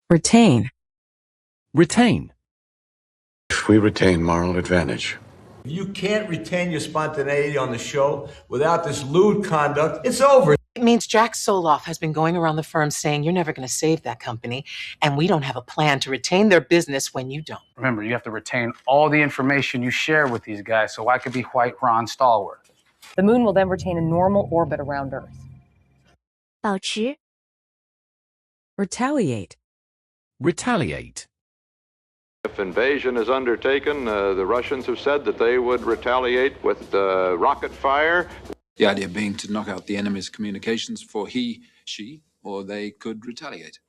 Retain. Retain. We retain moral advantage. You can't retain your spontaneity on the show without this lewd conduct. It's over. It means Jack Soloff has been going around the firm saying you're never going to save that company, and we don't have a plan to retain their business when you don't. Remember, you have to retain all the information you share with these guys, so I could be White Ron Stalwart. The moon will then retain a normal orbit around Earth. 保持 Retaliate. Retaliate. If invasion is undertaken, the Russians have said that they would retaliate with rocket fire. The idea being to knock out the enemy's communications for he, she, or they could retaliate.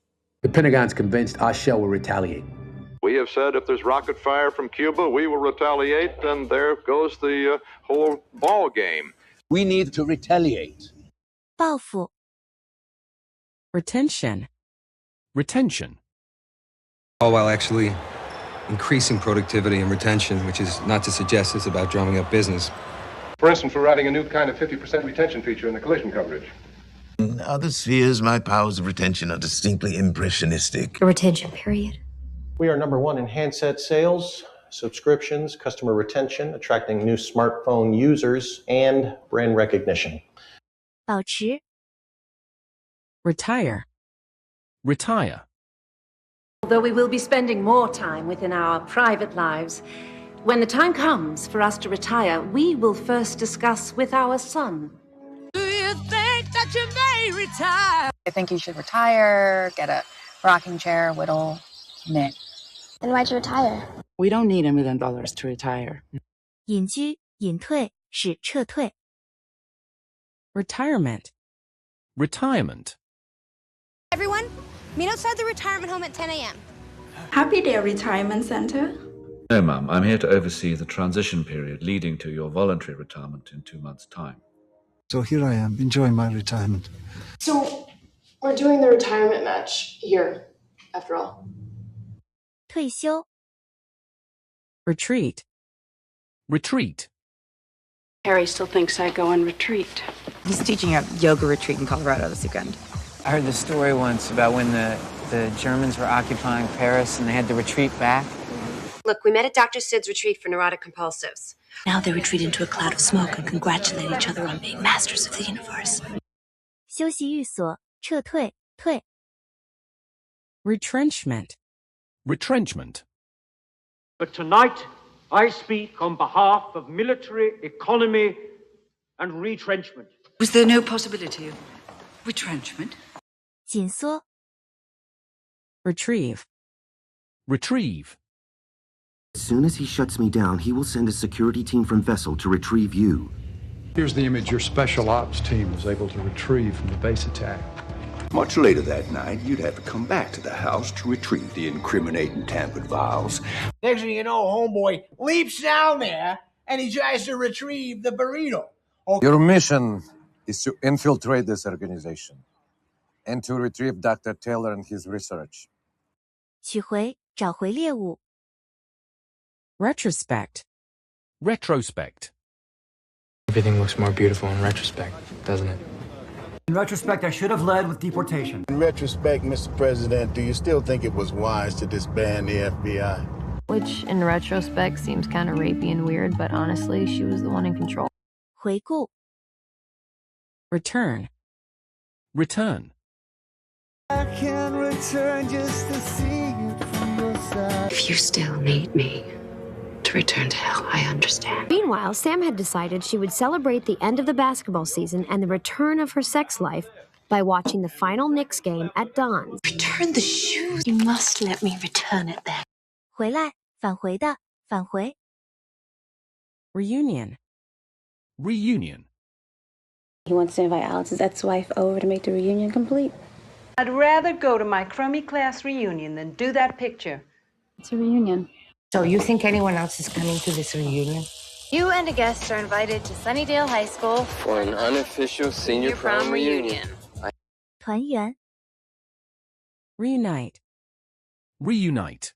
The Pentagon's convinced our shell will retaliate. We have said if there's rocket fire from Cuba, we will retaliate, and there goes the whole ball game. We need to retaliate. 报复 Retention. Retention. All while actually increasing productivity and retention, which is not to suggest it's about drumming up business. For instance, we're adding a new kind of 50% retention feature in the collision coverage. In other spheres, my powers of retention are distinctly impressionistic. A retention period. We are #1 in handset sales, subscriptions, customer retention, attracting new smartphone users, and brand recognition. 保持 Retire. Retire. Although we will be spending more time within our private lives, when the time comes for us to retire, we will first discuss with our son. Do you think that you may retire? I think you should retire, get a rocking chair, whittle, knit. Then why'd you retire? We don't need $1 million to retire. 隐居隐退是撤退 Retirement. Retirement. Everyone, meet outside the retirement home at 10 a.m. Happy Day Retirement Center. No, Mum. I'm here to oversee the transition period leading to your voluntary retirement in 2 months' time. So here I am, enjoying my retirement. So, we're doing the retirement match here, after all. 退休 Retreat. Retreat. Harry still thinks I go on retreat. He's teaching a yoga retreat in Colorado this weekend. I heard the story once about when the Germans were occupying Paris and they had to retreat back. Look, we met at Dr. Sid's retreat for neurotic compulsives. Now they retreat into a cloud of smoke and congratulate each other on being masters of the universe. 休息寓所撤退退 Retrenchment. Retrenchment. But tonight, I speak on behalf of military economy and retrenchment. Was there no possibility of retrenchment? 紧缩 Retrieve. Retrieve. As soon as he shuts me down, he will send a security team from Vessel to retrieve you. Here's the image your special ops team was able to retrieve from the base attack. Much later that night, you'd have to come back to the house to retrieve the incriminating tampered vials. Next thing you know, homeboy leaps down there and he tries to retrieve the burrito. Your mission is to infiltrate this organization and to retrieve Dr. Taylor and his research. 取回找回猎物 Retrospect. Retrospect. Everything looks more beautiful in retrospect, doesn't it? In retrospect, I should have led with deportation. In retrospect, Mr. President, do you still think it was wise to disband the FBI? Which, in retrospect, seems kind of rapey and weird, but honestly, she was the one in control. 回顾 Return. Return. I can return just to see you from your side. If you still need me to return to hell, I understand. Meanwhile, Sam had decided she would celebrate the end of the basketball season and the return of her sex life by watching the final Knicks game at Dawn's. Return the shoes. You must let me return it then. 回来返回的返回 Reunion. Reunion. He wants to invite Alex's ex-wife over to make the reunion complete. I'd rather go to my crummy class reunion than do that picture. It's a reunion. So you think anyone else is coming to this reunion? You and a guest are invited to Sunnydale High School For an unofficial senior prom reunion. 团圆 Reunite. Reunite.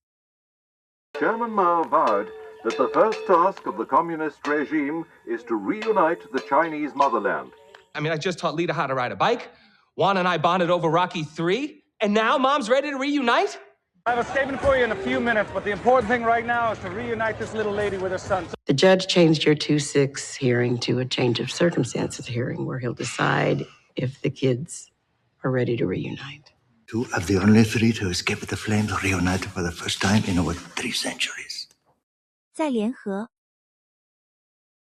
Chairman Mao vowed that the first task of the communist regime is to reunite the Chinese motherland. I mean, I just taught Lita how to ride a bike. Juan and I bonded over Rocky III. And now Mom's ready to reunite? I have a statement for you in a few minutes, but the important thing right now is to reunite this little lady with her son. The judge changed your 2-6 hearing to a change of circumstances hearing, where he'll decide if the kids are ready to reunite. Two of the only three to escape the flames reunited for the first time in over 3 centuries. 再联合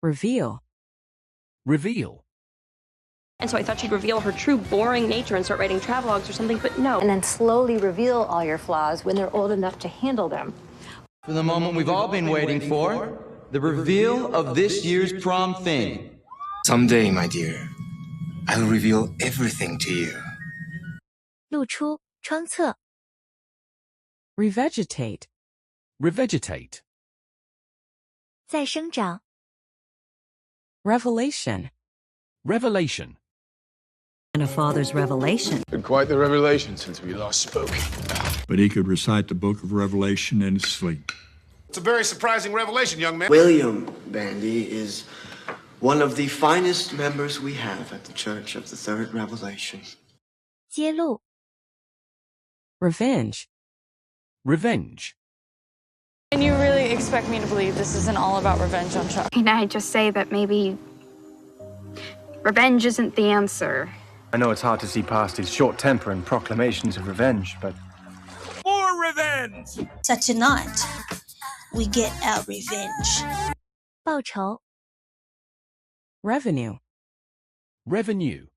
Reveal. Reveal. And so I thought she'd reveal her true boring nature and start writing travelogues or something, but no. And then slowly reveal all your flaws when they're old enough to handle them. For the moment we've all been waiting for, the reveal of this year's prom theme. Someday, my dear, I will reveal everything to you. 露出窗侧 Revegetate. Revegetate. 再生长 Revelation. Revelation. And a father's revelation. Been quite the revelation since we last spoke. But he could recite the book of Revelation in his sleep. It's a very surprising revelation, young man. William Bandy is one of the finest members we have at the Church of the Third Revelation. 揭露 Revenge. Revenge. And you really expect me to believe this isn't all about revenge on Chuck? Can I just say that maybe revenge isn't the answer? I know it's hard to see past his short temper and proclamations of revenge, but... More revenge! So tonight, we get our revenge. 报酬 Revenue. Revenue.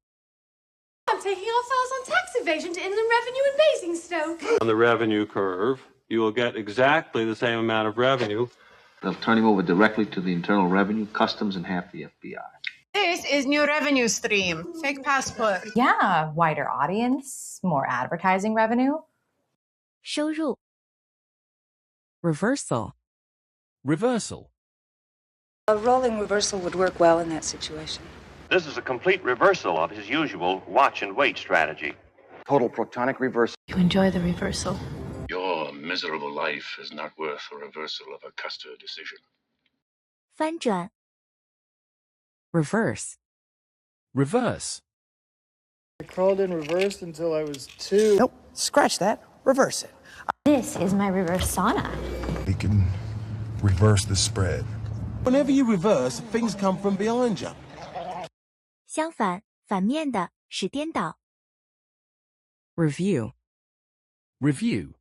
I'm taking our files on tax evasion to Inland Revenue in Basingstoke. On the revenue curve, you will get exactly the same amount of revenue. They'll turn him over directly to the Internal Revenue, Customs, and half the FBI. This is new revenue stream. Fake passport. Yeah, wider audience, more advertising revenue. 收入 Reversal. Reversal. A rolling reversal would work well in that situation. This is a complete reversal of his usual watch-and-wait strategy. Total protonic reversal. You enjoy the reversal. Your miserable life is not worth a reversal of a Custer decision. 翻转 Reverse. Reverse. I crawled in reverse until I was 2. Nope, scratch that. Reverse it. This is my reverse sauna. We can reverse the spread. Whenever you reverse, things come from behind you. 相反反面的是颠倒 Review. Review.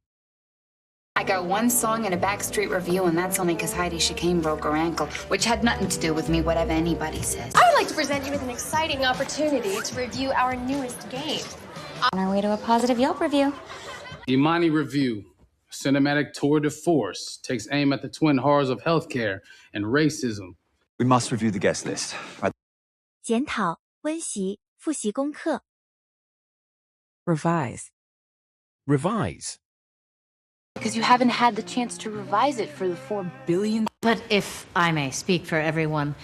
I got one song in a backstreet review, and that's only because Heidi Chicane broke her ankle, which had nothing to do with me, whatever anybody says. I would like to present you with an exciting opportunity to review our newest game. On our way to a positive Yelp review. Imani Review, cinematic tour de force, takes aim at the twin horrors of healthcare and racism. We must review the guest list. 检讨温习复习功课 Revise. Revise. Because you haven't had the chance to revise it for the 4 billion. But if I may speak for everyone,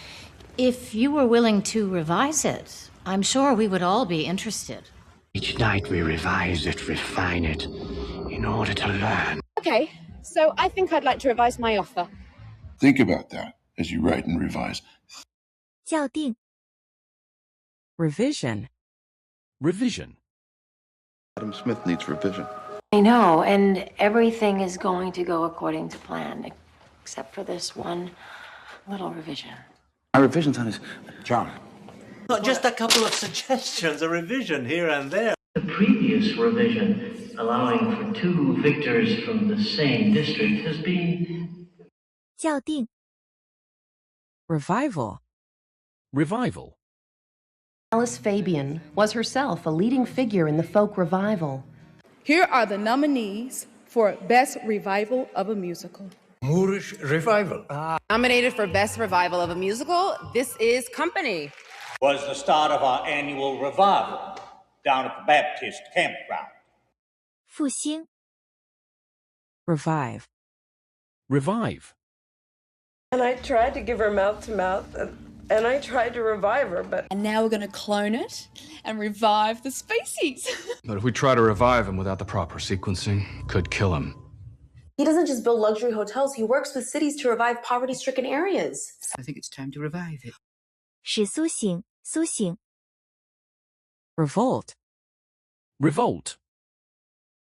if you were willing to revise it, I'm sure we would all be interested. Each night we revise it, refine it, in order to learn. Okay, so I think I'd like to revise my offer. Think about that as you write and revise. 校定 Revision. Revision. Adam Smith needs revision. I know, and everything is going to go according to plan, except for this one little revision. My revision's on his... John. Not just a couple of suggestions, a revision here and there. The previous revision, allowing for 2 victors from the same district, has been... 校定 Revival. Revival. Alice Fabian was herself a leading figure in the folk revival. Here are the nominees for Best Revival of a Musical. Moorish revival. Nominated for Best Revival of a Musical, this is Company. Was the start of our annual revival down at the Baptist campground. 复兴 Revive. Revive. And I tried to give her mouth to mouth, and I tried to revive her, but... And now we're going to clone it and revive the species. But if we try to revive him without the proper sequencing, could kill him. He doesn't just build luxury hotels, he works with cities to revive poverty-stricken areas. I think it's time to revive it. 使苏醒苏醒 Revolt. Revolt.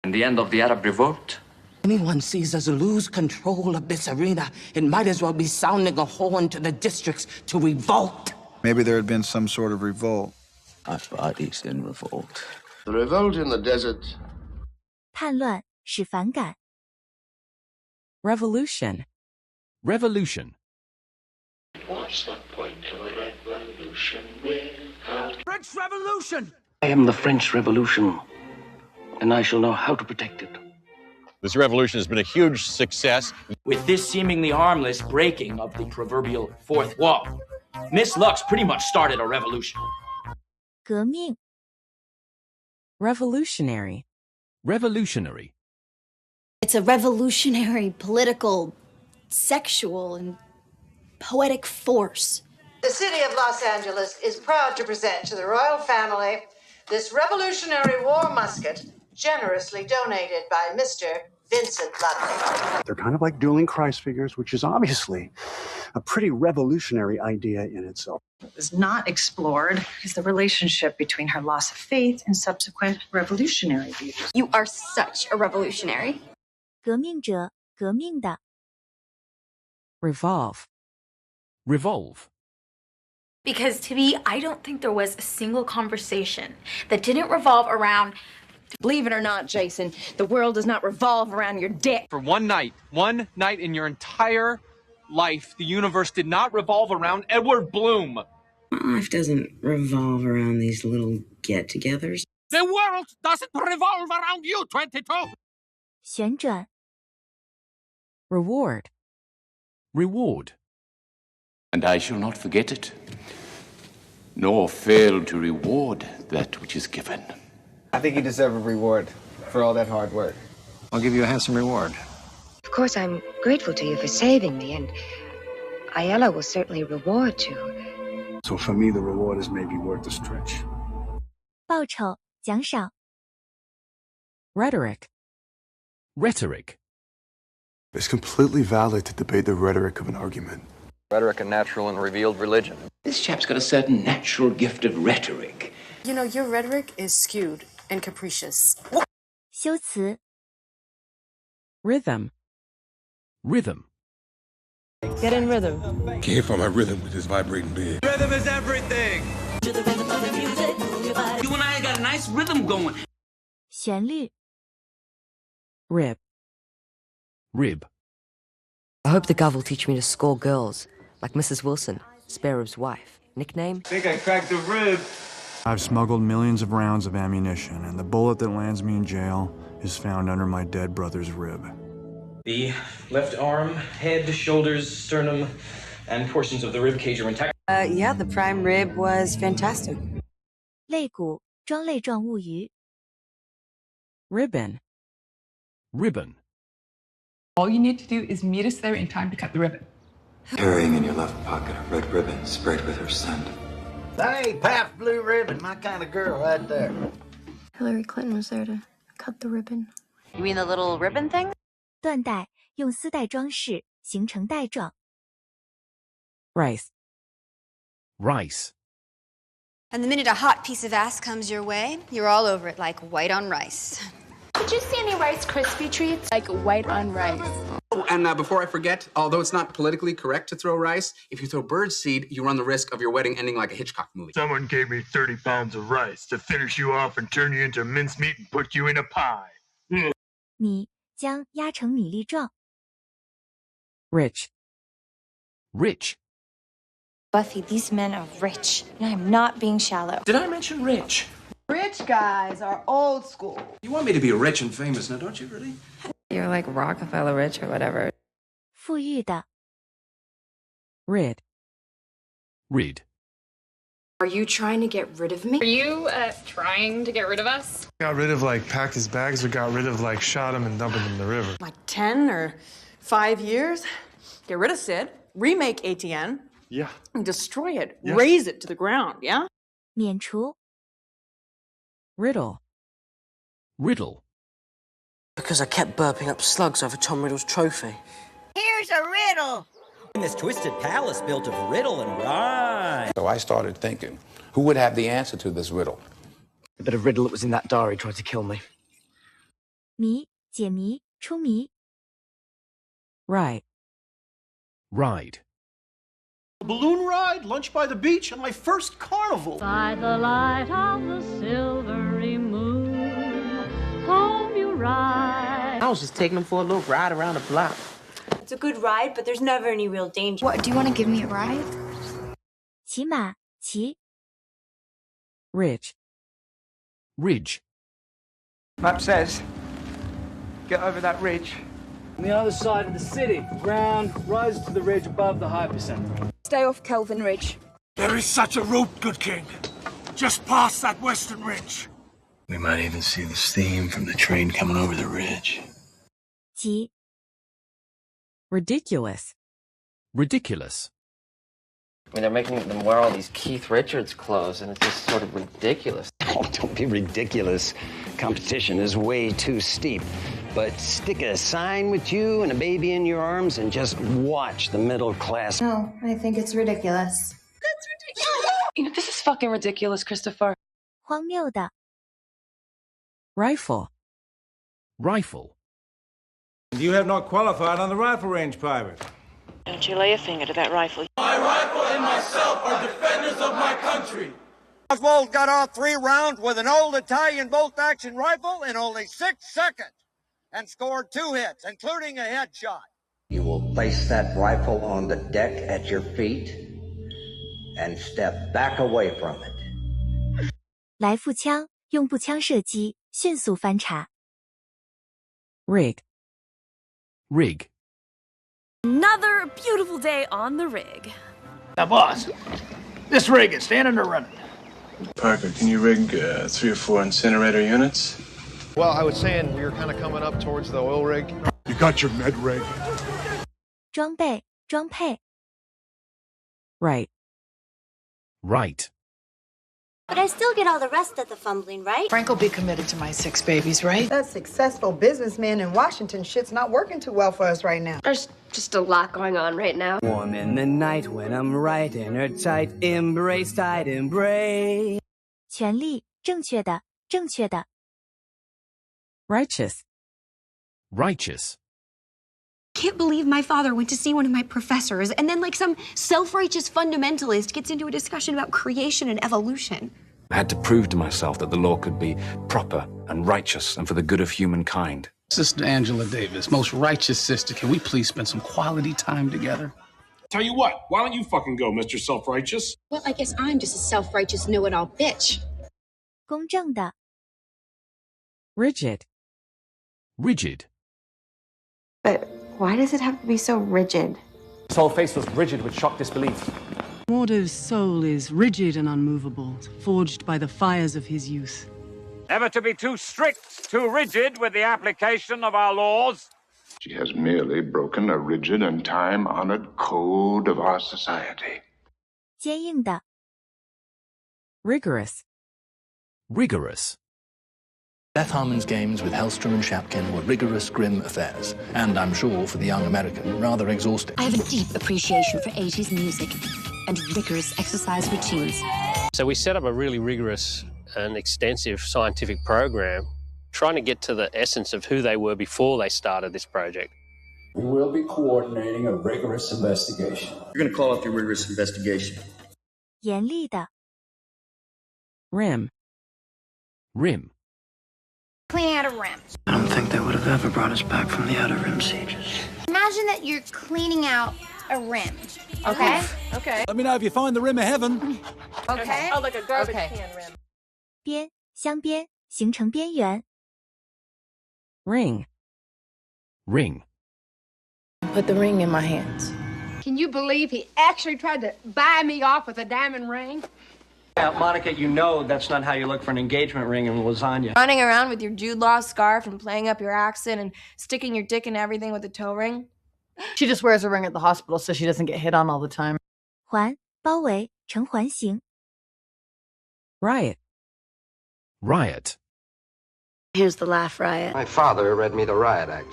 And the end of the Arab revolt Anyone sees us lose control of this arena, it might as well be sounding a horn to the districts to revolt. Maybe there had been some sort of revolt. Our body's in revolt. The revolt in the desert. 叛乱使反感 Revolution. Revolution. What's the point of a revolution without French Revolution! I am the French Revolution, and I shall know how to protect it. This revolution has been a huge success. With this seemingly harmless breaking of the proverbial fourth wall, Miss Lux pretty much started a revolution. 革命 Revolutionary. Revolutionary. It's a revolutionary, political, sexual, and poetic force. The city of Los Angeles is proud to present to the royal family this Revolutionary War musket generously donated by Mr. Vincent Ludley. They're kind of like dueling Christ figures, which is obviously a pretty revolutionary idea in itself. What was not explored is the relationship between her loss of faith and subsequent revolutionary views. You are such a revolutionary. 革命者革命的 Revolve. Revolve. Because to me, I don't think there was a single conversation that didn't revolve around. Believe it or not, Jason, the world does not revolve around your dick. For one night in your entire life, the universe did not revolve around Edward Bloom. Life doesn't revolve around these little get-togethers. The world doesn't revolve around you, 22! 旋转 Reward. Reward. And I shall not forget it, nor fail to reward that which is given. I think you deserve a reward for all that hard work. I'll give you a handsome reward. Of course, I'm grateful to you for saving me, and Ayala will certainly reward you. So for me, the reward is maybe worth the stretch. 报酬奖赏 Rhetoric. Rhetoric. It's completely valid to debate the rhetoric of an argument. Rhetoric, a natural and revealed religion. This chap's got a certain natural gift of rhetoric. You know, your rhetoric is skewed and capricious. 修辞 Rhythm. Rhythm. Get in rhythm. Can't find my rhythm with this vibrating bed. Rhythm is everything. To the rhythm of the music, move your body. You and I got a nice rhythm going. 旋律 Rib. Rib. I hope the gov will teach me to score girls, like Mrs. Wilson, Spare Rib's wife. Nickname? I think I cracked a rib. I've smuggled millions of rounds of ammunition, and the bullet that lands me in jail is found under my dead brother's rib. The left arm, head, shoulders, sternum, and portions of the rib cage are intact. Yeah, the prime rib was fantastic. 肋骨装肋状物鱼 Ribbon. Ribbon. All you need to do is meet us there in time to cut the ribbon. Carrying in your left pocket a red ribbon sprayed with her scent. Hey, Pabst Blue Ribbon, my kind of girl right there. Hillary Clinton was there to cut the ribbon. You mean the little ribbon thing? 缎带用丝带装饰形成带状 Rice. Rice. And the minute a hot piece of ass comes your way, you're all over it like white on rice. Did you see any Rice Krispie treats? Like white on rice. Oh, and before I forget, although it's not politically correct to throw rice, if you throw birdseed, you run the risk of your wedding ending like a Hitchcock movie. Someone gave me 30 pounds of rice to finish you off and turn you into mincemeat and put you in a pie. 米将压成米粒状 Rich. Rich. Buffy, these men are rich, and I'm not being shallow. Did I mention rich? Rich guys are old school. You want me to be rich and famous now, don't you, really? You're like Rockefeller rich or whatever. 富裕的 Rid. Rid. Are you trying to get rid of me? Are you trying to get rid of us? Got rid of, like, packed his bags, or got rid of, like, shot him and dumped him in the river? Like 10 or 5 years? Get rid of Sid, remake ATN. Yeah. And destroy it, Yeah. raze it to the ground, yeah? 免除 Riddle. Riddle. Because I kept burping up slugs over Tom Riddle's trophy. Here's a riddle. In this twisted palace built of riddle and rhyme. So I started thinking, who would have the answer to this riddle? The bit of riddle that was in that diary tried to kill me. 谜解谜出谜 Right. Ride. A balloon ride, lunch by the beach, and my first carnival. By the light of the silvery moon, home you ride. I was just taking them for a little ride around the block. It's a good ride, but there's never any real danger. What, do you want to give me a ride? 骑马，骑 Ridge. Ridge. Map says, get over that ridge. On the other side of the city, ground rises to the ridge above the hypercenter. Stay off Kelvin Ridge. There is such a route, good king. Just past that western ridge. We might even see the steam from the train coming over the ridge. 急 Ridiculous. Ridiculous. I mean, they're making them wear all these Keith Richards clothes, and it's just sort of ridiculous. Oh, don't be ridiculous. Competition is way too steep. But stick a sign with you and a baby in your arms and just watch the middle class. No, I think it's ridiculous. That's ridiculous. You know, this is fucking ridiculous, Christopher. 荒谬的 Rifle. Rifle. You have not qualified on the rifle range, Private. Don't you lay a finger to that rifle. My rifle and myself are defenders of my country. Oswald got off 3 rounds with an old Italian bolt-action rifle in only 6 seconds and scored 2 hits, including a headshot. You will place that rifle on the deck at your feet and step back away from it. 来复枪，用步枪射击，迅速翻查 Rig. Rig. Another beautiful day on the rig. Now, boss, this rig is standing or running? Parker, can you rig 3 or 4 incinerator units? Well, I was saying we were kind of coming up towards the oil rig. You got your med rig? 装备，装配 Right. Right. But I still get all the rest of the fumbling, right? Frank will be committed to my 6 babies, right? That successful businessman in Washington shit's not working too well for us right now. There's just a lot going on right now. Warm in the night when I'm right in her tight embrace, tight embrace. 权利，正确的，正确的 Righteous. Righteous. Can't believe my father went to see one of my professors and then like some self-righteous fundamentalist gets into a discussion about creation and evolution. I had to prove to myself that the law could be proper and righteous and for the good of humankind. Sister Angela Davis, most righteous sister, can we please spend some quality time together? Tell you what, why don't you fucking go, Mr. Self-Righteous? Well, I guess I'm just a self-righteous know-it-all bitch. 公正的 Rigid. Rigid. But why does it have to be so rigid? His whole face was rigid with shocked disbelief. Mordo's soul is rigid and unmovable, forged by the fires of his youth. Never to be too strict, too rigid with the application of our laws. She has merely broken a rigid and time-honored code of our society. 坚硬的 Rigorous. Rigorous. Beth Harmon's games with Hellstrom and Shapkin were rigorous, grim affairs, and I'm sure for the young American, rather exhausting. I have a deep appreciation for 80s music and rigorous exercise routines. So we set up a really rigorous and extensive scientific program, trying to get to the essence of who they were before they started this project. We will be coordinating a rigorous investigation. You're going to call off your rigorous investigation. 严厉的 Rim. Rim. Cleaning out a rim. I don't think they would have ever brought us back from the outer rim sieges. Imagine that you're cleaning out a rim, okay? Okay. Let me know if you find the rim of heaven. Okay. Oh, like a garbage can rim. 边，镶边，形成边缘 Ring. Ring. Put the ring in my hands. Can you believe he actually tried to buy me off with a diamond ring? Monica, you know that's not how you look for an engagement ring in lasagna. Running around with your Jude Law scarf and playing up your accent and sticking your dick in everything with a toe ring. She just wears a ring at the hospital so she doesn't get hit on all the time. 环，包围，呈环形 Riot. Riot. Here's the laugh riot. My father read me the Riot Act.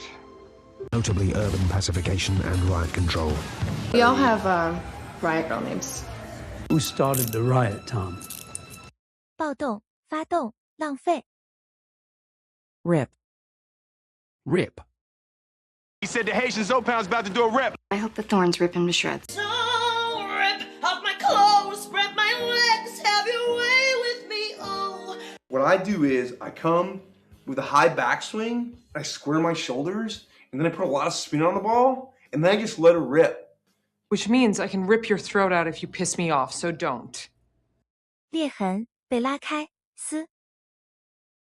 Notably urban pacification and riot control. We all have riot girl names. Who started the riot, Tom? 暴动，发动，浪费 Rip. Rip. He said the Haitian Zopound's about to do a rep. I hope the thorns rip him to shreds. So rip off my clothes, spread my legs, have your way with me, oh. What I do is I come with a high backswing, I square my shoulders, and then I put a lot of spin on the ball, and then I just let it rip. Which means I can rip your throat out if you piss me off, so don't. 裂痕被拉开，撕